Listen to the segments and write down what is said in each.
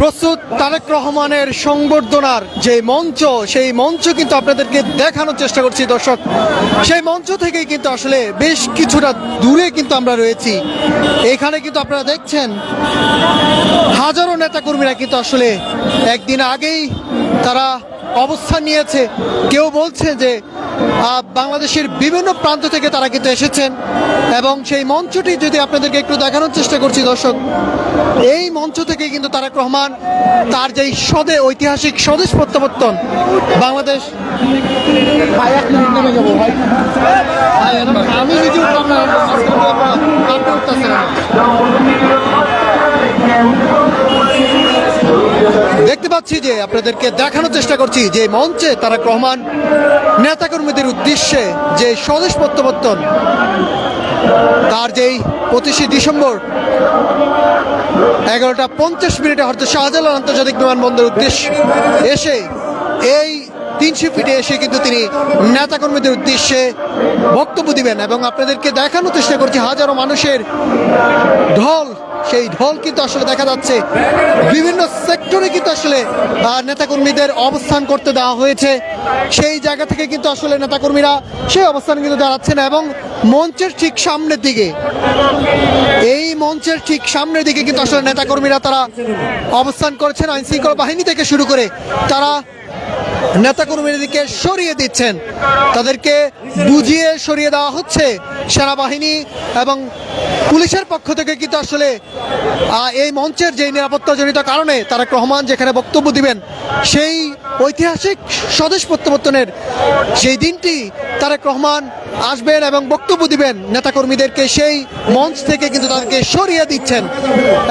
প্রস্তুত তারেক রহমানের সংবর্ধনার যে মঞ্চ, সেই মঞ্চ কিন্তু আপনাদেরকে দেখানোর চেষ্টা করছি দর্শক। সেই মঞ্চ থেকেই কিন্তু আসলে বেশ কিছুটা দূরে কিন্তু আমরা রয়েছি। এখানে কিন্তু আপনারা দেখছেন হাজারো নেতাকর্মীরা কিন্তু আসলে একদিন আগেই তারা অবস্থান নিয়েছে। কেউ বলছে যে বাংলাদেশের বিভিন্ন প্রান্ত থেকে তারা কিন্তু এসেছেন এবং সেই মঞ্চটি যদি আপনাদেরকে একটু দেখানোর চেষ্টা করছি দর্শক, এই মঞ্চ থেকে কিন্তু তারেক রহমান তার যেই ঐতিহাসিক স্বদেশ প্রত্যাবর্তন বাংলাদেশ আমি নিজে দেখতে পাচ্ছি যে আপনাদেরকে দেখানোর চেষ্টা করছি যে মঞ্চে তারেক রহমান নেতাকর্মীদের উদ্দেশ্যে যে স্বদেশ প্রত্যাবর্তন তার যেই 25শে ডিসেম্বর 11টা 50 হয়তো শাহজালাল আন্তর্জাতিক বিমানবন্দর উদ্দেশ্যে এসে এই 300 ফিটে এসে কিন্তু তিনি নেতাকর্মীদের উদ্দেশ্যে বক্তব্য দিবেন এবং আপনাদেরকে দেখানোর চেষ্টা করছি হাজারো মানুষের ঢল। সেই ঢল কিন্তু আসলে দেখা যাচ্ছে বিভিন্ন সেক্টরে কিন্তু আসলে নেতাকর্মীদের অবস্থান করতে দেওয়া হয়েছে। সেই জায়গা থেকে কিন্তু আসলে নেতাকর্মীরা সেই অবস্থান কিন্তু দাঁড়াচ্ছে না এবং মঞ্চের ঠিক সামনের দিকে, এই মঞ্চের ঠিক সামনের দিকে কিন্তু আসলে নেতাকর্মীরা তারা অবস্থান করেছেন। আইন শৃঙ্খলা বাহিনী থেকে শুরু করে তারা নেতাকর্মীদেরকে সরিয়ে দিচ্ছেন, তাদেরকে বুঝিয়ে সরিয়ে দেওয়া হচ্ছে। সেনাবাহিনী এবং পুলিশের পক্ষ থেকে কিন্তু আসলে এই মঞ্চের যে নিরাপত্তাজনিত কারণে তারেক রহমান যেখানে বক্তব্য দিবেন সেই ঐতিহাসিক স্বদেশ প্রত্যাবর্তনের সেই দিনটি তারেক রহমান আসবেন এবং বক্তব্য দিবেন নেতাকর্মীদেরকে সেই মঞ্চ থেকে কিন্তু তাদেরকে সরিয়ে দিচ্ছেন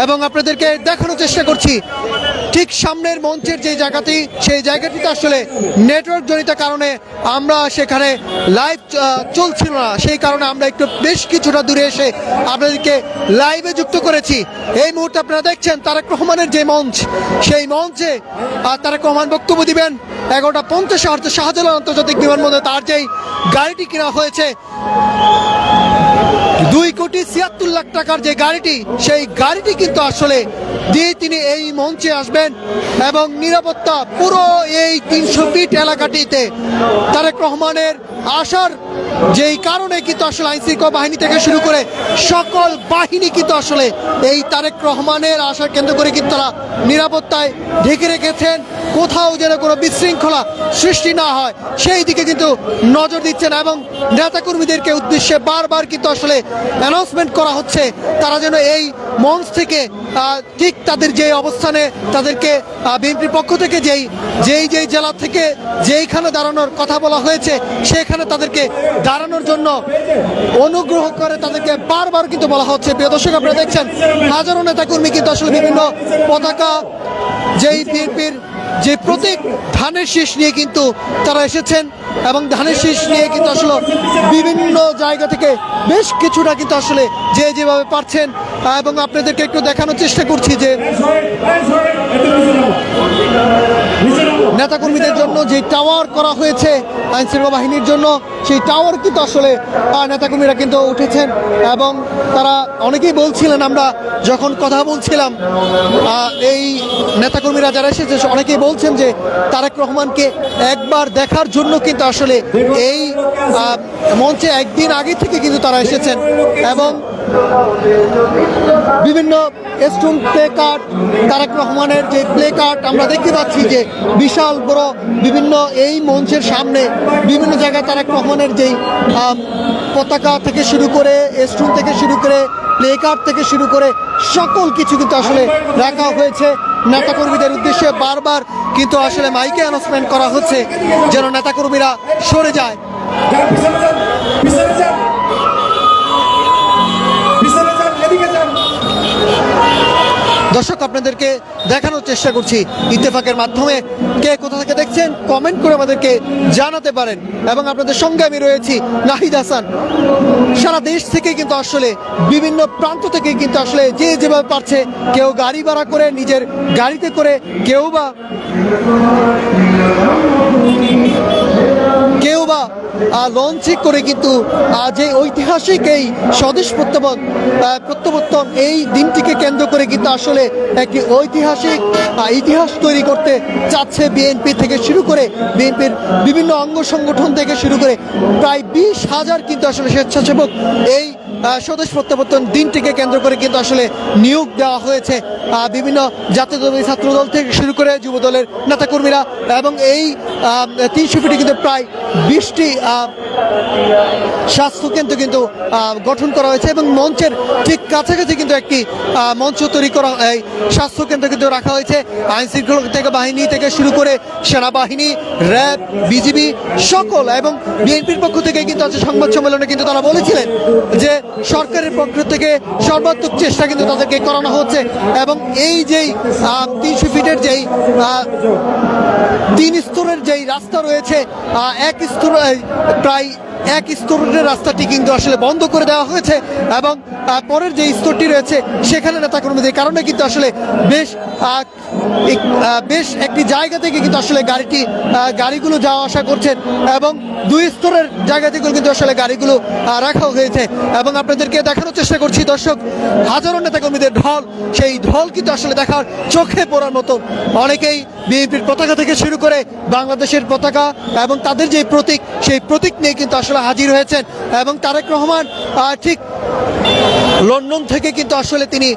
এবং আপনাদেরকে দেখানোর চেষ্টা করছি ঠিক সামনের মঞ্চের যে জায়গাটি, সেই জায়গাটিতে আসলে নেটওয়ার্ক জনিত কারণে আমরা সেখানে লাইভ চলছিল না, সেই কারণে আমরা একটু বেশ কিছুটা দূরে এসে আপনাদেরকে লাইভে যুক্ত করেছি। এই মুহূর্তে আপনারা দেখছেন তারেক রহমানের যে মঞ্চ, সেই মঞ্চে তারেক রহমান বক্তব্য দিবেন 11টা 50 শাহজালাল আন্তর্জাতিক বিমানবন্দরে তার যেই গাড়িটি কেনা হয়েছে 2,76,00,000 টাকার যে গাড়িটি, সেই গাড়িটি কিন্তু আসলে দিয়ে তিনি এই মঞ্চে আসবেন এবং নিরাপত্তা পুরো এই 300 ফিট এলাকাটিতে তারেক রহমানের আসার যেই কারণে কিন্তু আসলে আইন শৃঙ্খলা বাহিনী থেকে শুরু করে সকল বাহিনী কিন্তু আসলে এই তারেক রহমানের আসার কেন্দ্র করে কিন্তু তারা নিরাপত্তায় ঢেকে রেখেছেন, কোথাও যেন কোনো বিশৃঙ্খলা সৃষ্টি না হয় সেই দিকে কিন্তু নজর দিচ্ছেন এবং নেতাকর্মীদেরকে উদ্দেশ্যে বারবার কিন্তু আসলে অ্যানাউন্সমেন্ট করা হচ্ছে তারা যেন এই মঞ্চ থেকে ঠিক তাদের যে অবস্থানে তাদেরকে বিএনপির পক্ষ থেকে যেই জেলা থেকে যেইখানে দাঁড়ানোর কথা বলা হয়েছে সেখানে তাদেরকে দাঁড়ানোর জন্য অনুগ্রহ করে তাদেরকে বারবার কিন্তু বলা হচ্ছে। প্রিয় দর্শক, আপনারা দেখছেন হাজারো নেতাকর্মী কিন্তু আসলে বিভিন্ন পতাকা, যেই বিএনপির যে প্রতীক ধানের শীষ নিয়ে কিন্তু তারা এসেছেন এবং ধানের শীষ নিয়ে কিন্তু আসলে বিভিন্ন জায়গা থেকে বেশ কিছুটা কিন্তু আসলে যে যেভাবে পারছেন এবং আপনাদেরকে একটু দেখানোর চেষ্টা করছি যে নেতাকর্মীদের জন্য যে টাওয়ার করা হয়েছে আইন শৃঙ্খলা বাহিনীর জন্য, সেই টাওয়ার কিন্তু আসলে নেতাকর্মীরা কিন্তু উঠেছেন এবং তারা অনেকেই বলছিলেন, আমরা যখন কথা বলছিলাম এই নেতাকর্মীরা যারা এসেছে অনেকেই বলছেন যে তারেক রহমানকে একবার দেখার জন্য কিন্তু আসলে এই মঞ্চে একদিন আগে থেকে কিন্তু তারা এসেছেন এবং বিভিন্ন স্টোন প্লে কার্ড, তারেক রহমানের যে প্লে কার্ড আমরা দেখতে পাচ্ছি যে বিশাল বড় বিভিন্ন এই মঞ্চের সামনে বিভিন্ন জায়গায় তারেক রহমানের যেই পতাকা থেকে শুরু করে স্টোন থেকে শুরু করে প্লে কার্ড থেকে শুরু করে সকল কিছু কিন্তু আসলে রাখা হয়েছে নেতাকর্মীদের উদ্দেশ্যে। বারবার কিন্তু আসলে মাইকে অ্যানাউন্সমেন্ট করা হচ্ছে যেন নেতাকর্মীরা সরে যায়। দর্শক, আপনাদেরকে দেখানোর চেষ্টা করছি ইত্তেফাকের মাধ্যমে। কে কোথা থেকে দেখছেন কমেন্ট করে আমাদেরকে জানাতে পারেন এবং আপনাদের সঙ্গে আমি রয়েছি নাহিদ হাসান। সারা দেশ থেকে কিন্তু আসলে বিভিন্ন প্রান্ত থেকে কিন্তু আসলে যে যেভাবে পারছে, কেউ গাড়ি ভাড়া করে নিজের গাড়িতে করে, কেউ বা কেউ বা লঞ্চে করে কিন্তু যে ঐতিহাসিক এই স্বদেশ প্রত্যাবর্তন এই দিনটিকে কেন্দ্র করে কিন্তু আসলে একটি ঐতিহাসিক ইতিহাস তৈরি করতে চাচ্ছে বিএনপি থেকে শুরু করে বিএনপির বিভিন্ন অঙ্গ সংগঠন থেকে শুরু করে প্রায় 20,000 কিন্তু আসলে স্বেচ্ছাসেবক এই স্বদেশ প্রত্যাবর্তন দিনটিকে কেন্দ্র করে কিন্তু আসলে নিয়োগ দেওয়া হয়েছে বিভিন্ন জাতীয়তাবাদী ছাত্রদল থেকে শুরু করে যুব দলের নেতাকর্মীরা এবং এই 300 ফিটে কিন্তু প্রায় 20টি স্বাস্থ্যকেন্দ্র কিন্তু গঠন করা হয়েছে এবং মঞ্চের ঠিক কাছাকাছি কিন্তু একটি মঞ্চ তৈরি করা এই স্বাস্থ্যকেন্দ্র কিন্তু রাখা হয়েছে আইন শৃঙ্খলা থেকে বাহিনী থেকে শুরু করে সেনাবাহিনী র্যাব বিজিবি সকল এবং বিএনপির পক্ষ থেকে কিন্তু আজকে সংবাদ সম্মেলনে কিন্তু তারা বলেছিলেন যে সরকারের পক্ষ থেকে সর্বাত্মক চেষ্টা কিন্তু তাদেরকে করানো হচ্ছে এবং এই যেই 300 ফিটের যেই 3 স্তরের যেই রাস্তা রয়েছে এক স্তর প্রায় এক স্তরের রাস্তাটি কিন্তু আসলে বন্ধ করে দেওয়া হয়েছে এবং পরের যে স্তরটি রয়েছে সেখানে নেতাকর্মীদের কারণে কিন্তু আসলে বেশ একটি জায়গা থেকে কিন্তু আসলে গাড়িগুলো যাওয়া আসা করছেন এবং 2 স্তরের জায়গা থেকে কিন্তু আসলে গাড়িগুলো রাখা হয়েছে এবং আপনাদেরকে দেখানোর চেষ্টা করছি দর্শক হাজারো নেতাকর্মীদের ঢল সেই ঢল কিন্তু আসলে দেখার চোখে পড়ার মতো অনেকেই বিএনপির পতাকা থেকে শুরু করে বাংলাদেশের পতাকা এবং তাদের যে প্রতীক সেই প্রতীক নিয়ে কিন্তু আসলে হাজির হয়েছেন এবং তারেক রহমান ঠিক লন্ডন থেকে কিন্তু আসলে তিনি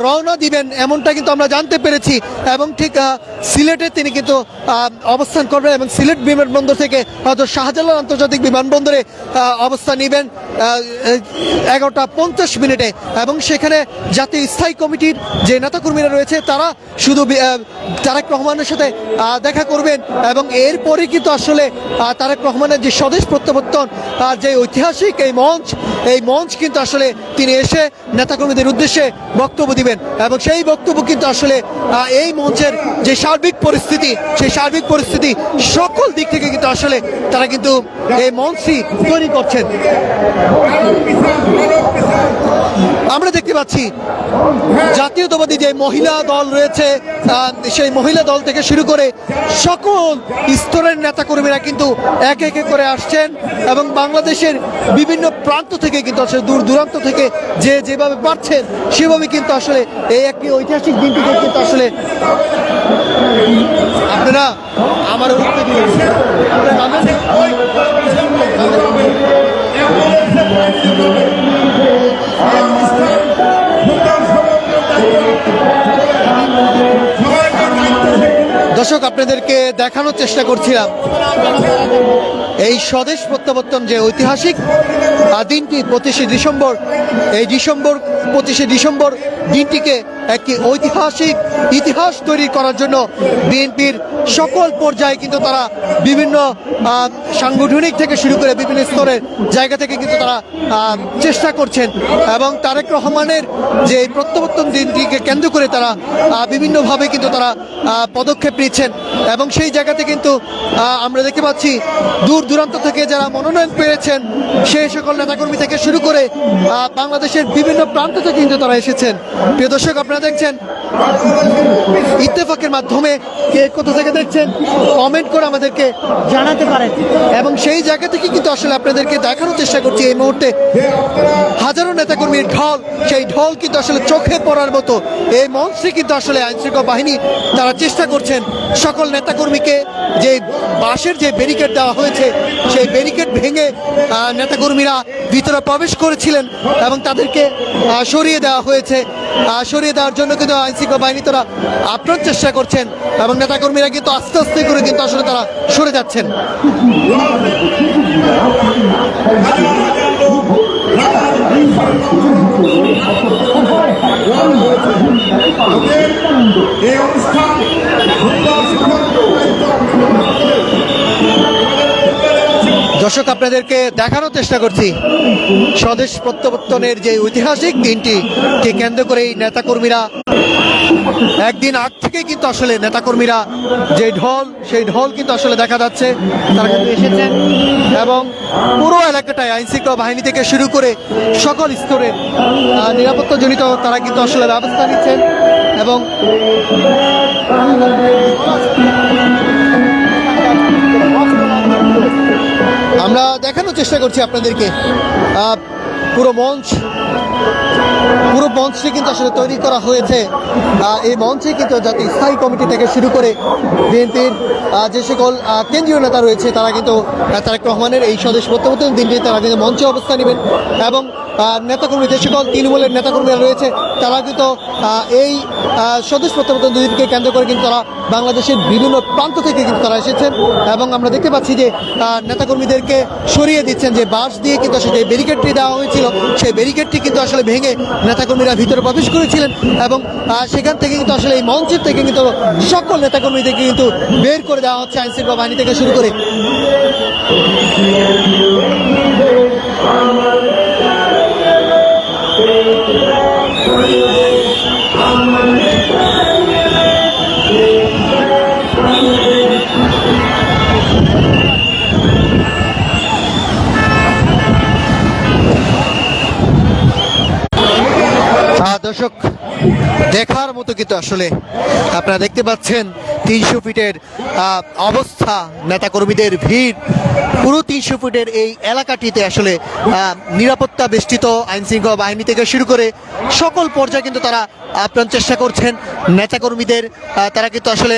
রওনা দিবেন এমনটা কিন্তু আমরা জানতে পেরেছি এবং ঠিক সিলেটে তিনি কিন্তু অবস্থান করবেন এবং সিলেট বিমানবন্দর থেকে হয়তো শাহজালাল আন্তর্জাতিক বিমানবন্দরে অবস্থান নেবেন 11:50 এবং সেখানে জাতীয় স্থায়ী কমিটির যে নেতাকর্মীরা রয়েছে তারা শুধু তারেক রহমানের সাথে দেখা করবেন এবং এরপরে কিন্তু আসলে তারেক রহমানের যে স্বদেশ প্রত্যাবর্তন যে ঐতিহাসিক এই মঞ্চ কিন্তু আসলে তিনি এসে নেতাকর্মীদের উদ্দেশ্যে বক্তব্য দিবেন এবং সেই বক্তব্য কিন্তু আসলে এই মঞ্চের যে সার্বিক পরিস্থিতি সেই সার্বিক পরিস্থিতি সকল দিক থেকে কিন্তু আসলে তারা কিন্তু এই মঞ্চটি তৈরি করছেন। আমরা দেখতে পাচ্ছি জাতীয়তাবাদী যে মহিলা দল রয়েছে সেই মহিলা দল থেকে শুরু করে সকল স্তরের নেতাকর্মীরা কিন্তু একে একে করে আসছেন এবং বাংলাদেশের বিভিন্ন প্রান্ত থেকে কিন্তু আসলে দূর দূরান্ত থেকে যেভাবে পারছেন সেভাবে কিন্তু আসলে এই একটি ঐতিহাসিক দিনটিকে কিন্তু আসলে আপনারা আমার দর্শক আপনাদেরকে দেখানোর চেষ্টা করছিলাম এই স্বদেশ প্রত্যাবর্তন যে ঐতিহাসিক দিনটি 25শে ডিসেম্বর এই 25শে ডিসেম্বর দিনটিকে একটি ঐতিহাসিক ইতিহাস তৈরি করার জন্য বিএনপির সকল পর্যায়ে কিন্তু তারা বিভিন্ন সাংগঠনিক থেকে শুরু করে বিভিন্ন স্তরের জায়গা থেকে কিন্তু তারা চেষ্টা করছেন এবং তারেক রহমানের যে প্রত্যাবর্তন দিনটিকে কেন্দ্র করে তারা বিভিন্নভাবে কিন্তু তারা পদক্ষেপ নিচ্ছেন এবং সেই জায়গাতে কিন্তু আমরা দেখতে পাচ্ছি দূর দূরান্ত থেকে যারা মনোনয়ন পেয়েছেন সেই সকল নেতাকর্মী থেকে শুরু করে বাংলাদেশের বিভিন্ন প্রান্ত থেকে কিন্তু তারা এসেছেন। প্রিয় দর্শক আপনারা দেখছেন ইত্তেফাকের মাধ্যমে কে কোথা থেকে দেখছেন কমেন্ট করে আমাদেরকে জানাতে পারেন এবং সেই জায়গা থেকে কিন্তু আসলে আপনাদেরকে দেখানোর চেষ্টা করছি এই মুহূর্তে হাজারো নেতাকর্মীর ঢল সেই ঢল কিন্তু আসলে চোখে পড়ার মতো এই মঞ্চে কিন্তু আসলে আইনশৃঙ্খলা বাহিনী তারা চেষ্টা করছেন সকল নেতাকর্মীকে যে বাঁশের যে ব্যারিকেড দেওয়া হয়েছে সেই ব্যারিকেড ভেঙে নেতাকর্মীরা ভিতরে প্রবেশ করেছিলেন এবং তাদেরকে সরিয়ে দেওয়া হয়েছে সরিয়ে দেওয়ার জন্য কিন্তু আইনশৃঙ্খলা বাহিনী তারা আপ্রাণ চেষ্টা করছেন এবং নেতাকর্মীরা কিন্তু আস্তে আস্তে করে কিন্তু আসলে তারা সরে যাচ্ছেন। দর্শক আপনাদেরকে দেখানোর চেষ্টা করছি স্বদেশ প্রত্যাবর্তনের যে ঐতিহাসিক দিনটিকে কেন্দ্র করে এই নেতাকর্মীরা একদিন আগ থেকে কিন্তু আসলে নেতাকর্মীরা যে ঢল সেই ঢল কিন্তু আসলে দেখা যাচ্ছে তারা কিন্তু এসেছেন এবং পুরো এলাকাটায় আইনশৃঙ্খলা বাহিনী থেকে শুরু করে সকল স্তরের নিরাপত্তাজনিত তারা কিন্তু আসলে ব্যবস্থা নিচ্ছেন এবং আমরা দেখানোর চেষ্টা করছি আপনাদেরকে পুরো মঞ্চটি কিন্তু আসলে তৈরি করা হয়েছে। এই মঞ্চে কিন্তু জাতীয় স্থায়ী কমিটি থেকে শুরু করে বিএনপির যে সকল কেন্দ্রীয় নেতা রয়েছে তারা কিন্তু তারেক রহমানের এই স্বদেশ প্রত্যাবর্তন দিনটি তারা কিন্তু মঞ্চে অবস্থান নেবেন এবং নেতাকর্মী যে সকল তৃণমূলের নেতাকর্মীরা রয়েছে তারা কিন্তু এই স্বদেশ প্রত্যাবর্তন দিনকে কেন্দ্র করে কিন্তু তারা বাংলাদেশের বিভিন্ন প্রান্ত থেকে কিন্তু তারা এসেছেন এবং আমরা দেখতে পাচ্ছি যে নেতাকর্মীদেরকে সরিয়ে দিচ্ছেন, যে বাঁশ দিয়ে কিন্তু আসলে যে ব্যারিকেডটি দেওয়া হয়েছিল সেই ব্যারিকেডটি কিন্তু আসলে ভেঙে নেতাকর্মীরা ভিতরে প্রবেশ করেছিলেন এবং সেখান থেকে কিন্তু আসলে এই মঞ্চের থেকে কিন্তু সকল নেতাকর্মীদেরকে কিন্তু বের করে দেওয়া হচ্ছে আইনশৃঙ্খলা বাহিনী থেকে শুরু করে। দর্শক দেখার মতো কিন্তু আসলে আপনারা দেখতে পাচ্ছেন 300 ফিটের অবস্থা, নেতাকর্মীদের ভিড়, পুরো 300 ফিটের এই এলাকাটিতে আসলে নিরাপত্তা বেষ্টিত আইনশৃঙ্খলা বাহিনী থেকে শুরু করে সকল পর্যায়ে কিন্তু তারা আপ্রাণ চেষ্টা করছেন নেতাকর্মীদের। তারা কিন্তু আসলে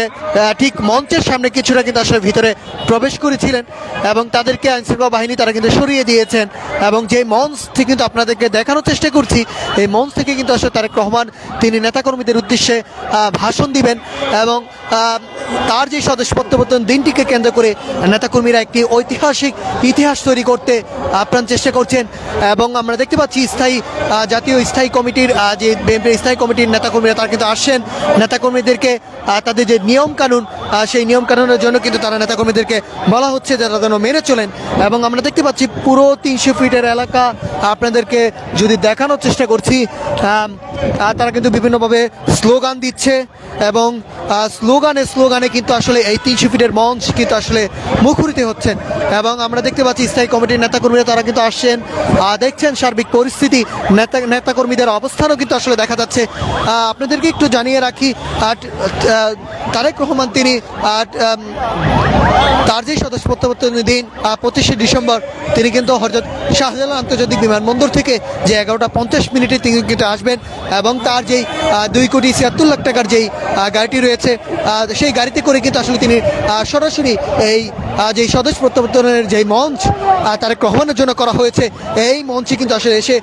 ঠিক মঞ্চের সামনে কিছুটা কিন্তু আসলে ভিতরে প্রবেশ করেছিলেন এবং তাদেরকে আইনশৃঙ্খলা বাহিনী তারা কিন্তু সরিয়ে দিয়েছেন এবং যে মঞ্চ থেকে কিন্তু আপনাদেরকে দেখানোর চেষ্টা করছি এই মঞ্চ থেকে কিন্তু আসলে তারেক রহমান তিনি নেতাকর্মীদের উদ্দেশ্যে ভাষণ দিবেন এবং তার যে স্বদেশ প্রত্যাবর্তন দিনটিকে কেন্দ্র করে নেতাকর্মীরা একটি ঐতিহাসিক ইতিহাস তৈরি করতে আপ্রাণ চেষ্টা করছেন এবং আমরা দেখতে পাচ্ছি জাতীয় স্থায়ী কমিটির যে বিএনপির স্থায়ী কমিটির নেতাকর্মীরা তারা কিন্তু আসছেন নেতাকর্মীদেরকে তাদের যে নিয়মকানুন সেই নিয়মকানুনের জন্য কিন্তু তারা নেতাকর্মীদেরকে বলা হচ্ছে যে তারা যেন মেনে চলেন এবং আমরা দেখতে পাচ্ছি পুরো 300 ফিটের এলাকা আপনাদেরকে যদি দেখানোর চেষ্টা করছি তারা কিন্তু বিভিন্নভাবে স্লোগান দিচ্ছে এবং স্লোগানে কিন্তু আসলে এই 300 ফিটের মঞ্চ কিন্তু আসলে মুখরিত হচ্ছেন এবং আমরা দেখতে পাচ্ছি স্থায়ী কমিটির নেতাকর্মীরা তারা কিন্তু আসছেন, দেখছেন সার্বিক পরিস্থিতি, নেতাকর্মীদের অবস্থানও কিন্তু আসলে দেখা যাচ্ছে। আপনাদেরকে একটু জানিয়ে রাখি তারেক রহমান তিনি তার যে স্বদেশ প্রত্যাবর্তন দিন 25শে ডিসেম্বর তিনি কিন্তু হযরত শাহজালাল আন্তর্জাতিক বিমানবন্দর থেকে যে 11:50 তিনি কিন্তু আসবেন এবং তার যেই 2,76,00,000 টাকার যেই গাড়িটি রয়েছে সেই গাড়িতে করে কিন্তু আসলে তিনি সরাসরি এই যে স্বদেশ প্রত্যাবর্তনের যেই মঞ্চ তারেক রহমানের জন্য করা হয়েছে এই মঞ্চে কিন্তু আসলে এসে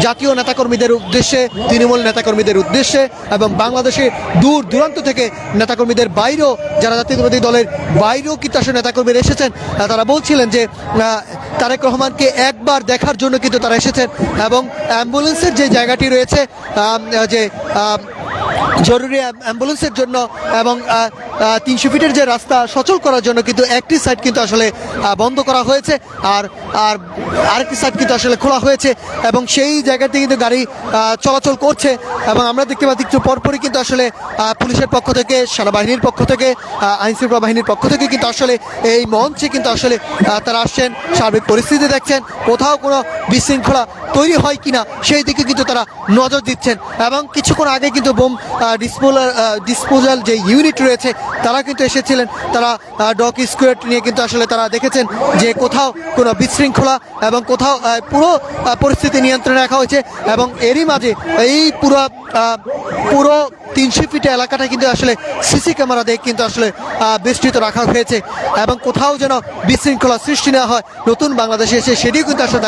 জাতীয় নেতাকর্মীদের উদ্দেশ্যে, তৃণমূল নেতাকর্মীদের উদ্দেশ্যে এবং বাংলাদেশে দূর দূরান্ত থেকে নেতাকর্মীদের বাইরেও যারা জাতীয়তাবাদী দলের বাইরেও কিন্তু আসলে নেতাকর্মীরা এসেছেন, তারা বলছিলেন যে তারেক রহমানকে একবার দেখার জন্য কিন্তু তারা এসেছেন এবং অ্যাম্বুলেন্সের যে জায়গাটি রয়েছে যে জরুরি অ্যাম্বুলেন্সের জন্য এবং 300 ফিটের যে রাস্তা সচল করার জন্য কিন্তু একটি সাইড কিন্তু আসলে বন্ধ করা হয়েছে আর আরেকটি সাইড কিন্তু আসলে খোলা হয়েছে এবং সেই জায়গাতে কিন্তু গাড়ি চলাচল করছে এবং আমরা দেখতে পাচ্ছি একটু পরপরই কিন্তু আসলে পুলিশের পক্ষ থেকে, সেনাবাহিনীর পক্ষ থেকে, আইনশৃঙ্খলা বাহিনীর পক্ষ থেকে কিন্তু আসলে এই মঞ্চে কিন্তু আসলে তারা আসছেন, সার্বিক পরিস্থিতি দেখছেন, কোথাও কোনো বিশৃঙ্খলা তৈরি হয় কিনা সেই দিকে কিন্তু তারা নজর দিচ্ছেন এবং কিছুক্ষণ আগে কিন্তু বোম ডিসপোজাল যে ইউনিট রয়েছে তারা কিন্তু এসেছিলেন, তারা ডগ স্কোয়াড নিয়ে কিন্তু আসলে তারা দেখেছেন যে কোথাও কোনো বিশৃঙ্খলা এবং কোথাও পুরো পরিস্থিতি নিয়ন্ত্রণে রাখা হয়েছে এবং এরই মাঝে এই পুরো 300 ফিট এলাকাটা কিন্তু আসলে সিসি ক্যামেরা দিয়ে কিন্তু আসলে বেষ্টিত রাখা হয়েছে এবং কোথাও যেন বিশৃঙ্খলা সৃষ্টি না হয় নতুন বাংলাদেশে এসে সেটিও কিন্তু আসলে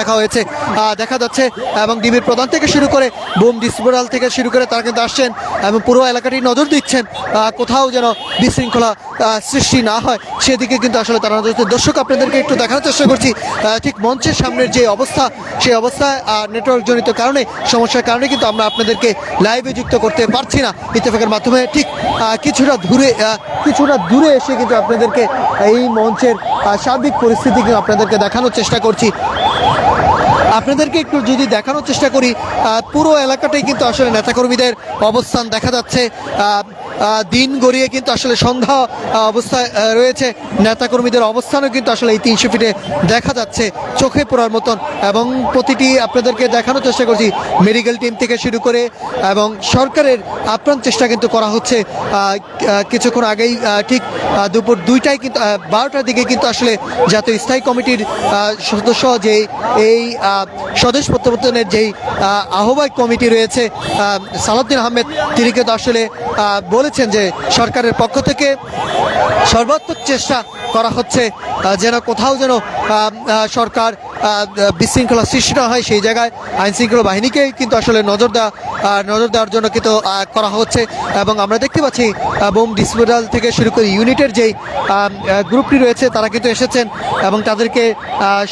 দেখা যাচ্ছে এবং ডিবির প্রধান থেকে শুরু করে বোম ডিসপোজাল থেকে শুরু করে তারা কিন্তু আসছেন এবং পুরো এলাকাটি নজর দিচ্ছেন কোথাও যেন বিশৃঙ্খলা সৃষ্টি না হয় সেদিকে কিন্তু আসলে তারা নজর দিচ্ছেন। দর্শক আপনাদেরকে একটু দেখানোর চেষ্টা করছি ঠিক মঞ্চের সামনের যে অবস্থা সেই অবস্থায় নেটওয়ার্ক জনিত কারণে সমস্যার কারণে কিন্তু আমরা আপনাদেরকে লাইভে যুক্ত করতে পারছি না ইত্তেফাকের মাধ্যমে। ঠিক কিছুটা দূরে এসে কিন্তু আপনাদেরকে এই মঞ্চের সার্বিক পরিস্থিতি কিন্তু আপনাদেরকে দেখানোর চেষ্টা করছি। আপনাদেরকে একটু যদি দেখানোর চেষ্টা করি পুরো এলাকাটাই কিন্তু আসলে নেতাকর্মীদের অবস্থান দেখা যাচ্ছে দিন গড়িয়ে কিন্তু আসলে সন্ধ্যা অবস্থায় রয়েছে। নেতাকর্মীদের অবস্থানও কিন্তু আসলে এই 300 ফিটে দেখা যাচ্ছে চোখে পড়ার মতন, এবং প্রতিটি আপনাদেরকে দেখানোর চেষ্টা করছি মেডিকেল টিম থেকে শুরু করে, এবং সরকারের আপ্রাণ চেষ্টা কিন্তু করা হচ্ছে। কিছুক্ষণ আগেই ঠিক দুপুর 2টায় কিন্তু 12টার দিকে কিন্তু আসলে জাতীয় স্থায়ী কমিটির সদস্য যে এই স্বদেশ প্রত্যাবর্তনের যেই আহ্বায়ক কমিটি রয়েছে সালাউদ্দিন আহমেদ, তিনি কিন্তু আসলে বলেছেন যে সরকারের পক্ষ থেকে সর্বাত্মক চেষ্টা করা হচ্ছে যেন কোথাও যেন সরকার বিশৃঙ্খলা সৃষ্টি না হয়, সেই জায়গায় আইন শৃঙ্খলা বাহিনীকে কিন্তু আসলে নজর দেওয়ার জন্য কিন্তু করা হচ্ছে। এবং আমরা দেখতে পাচ্ছি বোম ডিসপোজাল থেকে শুরু করে ইউনিটের যেই গ্রুপটি রয়েছে তারা কিন্তু এসেছেন এবং তাদেরকে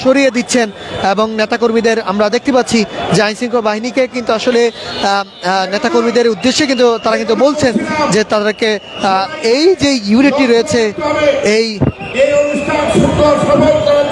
সরিয়ে দিচ্ছেন, এবং নেতাকর্মীদের আমরা দেখতে পাচ্ছি যে আইন শৃঙ্খলা বাহিনীকে কিন্তু আসলে নেতাকর্মীদের উদ্দেশ্যে কিন্তু তারা কিন্তু বলছেন যে তাদেরকে এই যে ইউনিটটি রয়েছে এই অনুষ্ঠান সুন্দর সফল করার